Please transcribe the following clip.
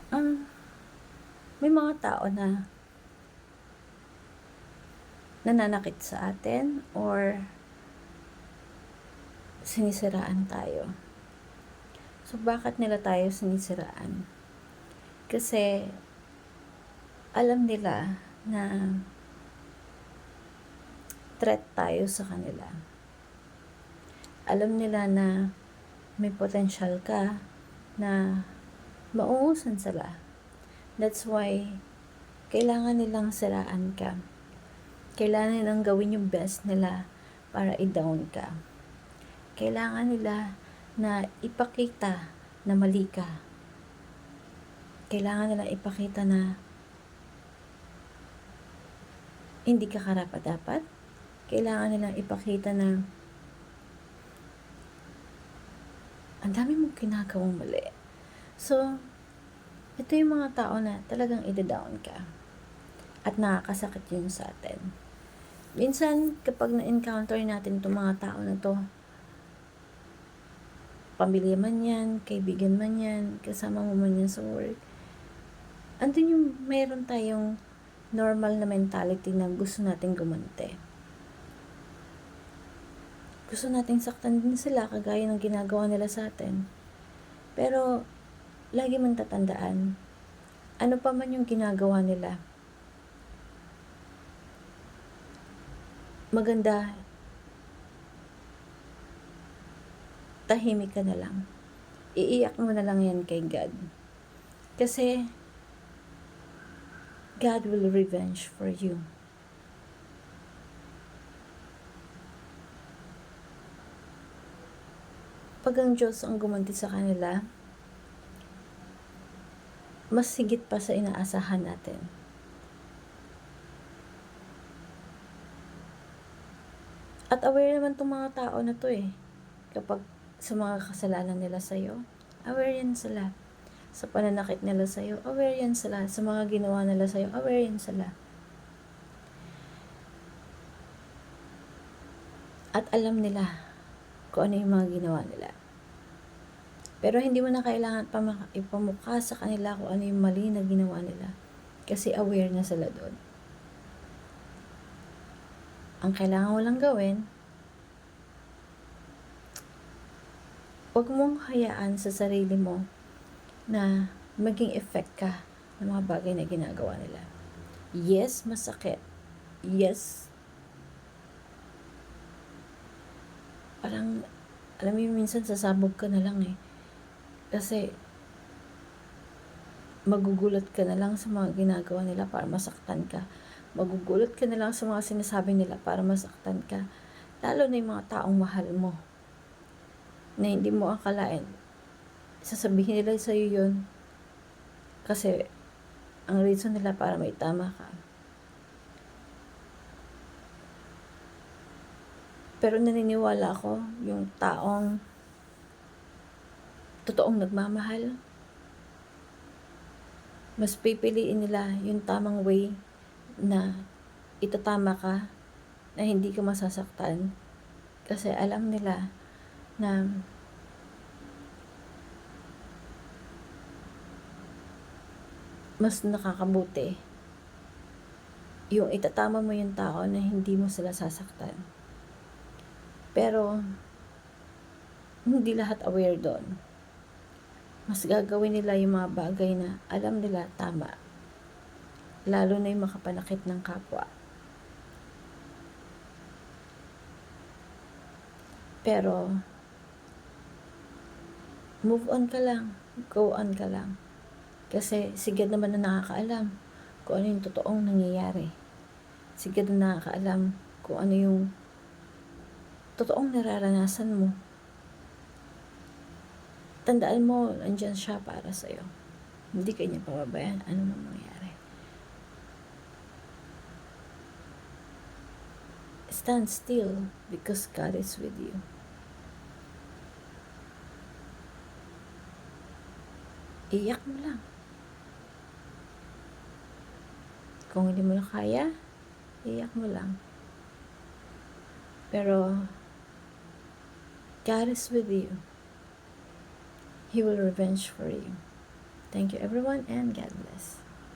Um, may mga tao na nananakit sa atin or sinisiraan tayo. So, bakit nila tayo sinisiraan? Kasi, alam nila na threat tayo sa kanila. Alam nila na may potential ka na mauusan sila. That's why, kailangan nilang siraan ka. Kailangan nilang gawin yung best nila para i-down ka. Kailangan nila na ipakita na mali ka. Kailangan nila ipakita na hindi ka karapat-dapat. Kailangan nilang ipakita na ang dami mong ginagawang mali. So, ito yung mga tao na talagang ida-down ka. At nakakasakit yun sa atin. Minsan, kapag na-encounter natin itong mga tao na to, pamilya man yan, kaibigan man yan, kasama mo man yan sa work, andun yung mayroon tayong normal na mentality na gusto nating gumante. Gusto nating saktan din sila kagaya ng ginagawa nila sa atin. Pero, lagi mong tatandaan, ano pa man yung ginagawa nila, maganda, tahimik ka na lang. Iiyak mo na lang yan kay God. Kasi, God will revenge for you. Pag ang Diyos ang gumanti sa kanila, mas higit pa sa inaasahan natin. At aware naman itong mga tao na to kapag sa mga kasalanan nila sa'yo, aware yan sila. Sa pananakit nila sa'yo, aware yan sila. Sa mga ginawa nila sa'yo, aware yan sila. At alam nila kung ano yung mga ginawa nila. Pero hindi mo na kailangan ipamukha sa kanila kung ano yung mali na ginawa nila. Kasi aware na sila doon. Ang kailangan mo lang gawin, huwag mong hayaan sa sarili mo na maging effect ka ng mga bagay na ginagawa nila. Yes, masakit. Yes. Parang, alam mo minsan sasabog ka na lang Kasi, magugulat ka na lang sa mga ginagawa nila para masaktan ka. Magugulat ka na lang sa mga sinasabi nila para masaktan ka. Lalo na yung mga taong mahal mo. Na hindi mo akalain. Sasabihin nila sa'yo yun. Kasi, ang reason nila para may tama ka. Pero naniniwala ako, yung taong totoong nagmamahal, mas pipiliin nila yung tamang way na itatama ka, na hindi ka masasaktan. Kasi alam nila na mas nakakabuti yung itatama mo yung tao na hindi mo sila sasaktan. Pero, hindi lahat aware doon. Mas gagawin nila yung mga bagay na alam nila tama. Lalo na yung makapanakit ng kapwa. Pero, move on ka lang. Go on ka lang. Kasi si God naman na nakakaalam kung ano yung totoong nangyayari. Si God na nakakaalam kung ano yung totoong nararanasan mo. Tandaan mo, andyan siya para sa'yo. Hindi ka niya pababayaan ano man mangyari. Stand still because God is with you. Iyak mo lang. Kung hindi mo na kaya, iyak mo lang. Pero, God is with you. He will revenge for you. Thank you everyone and God bless.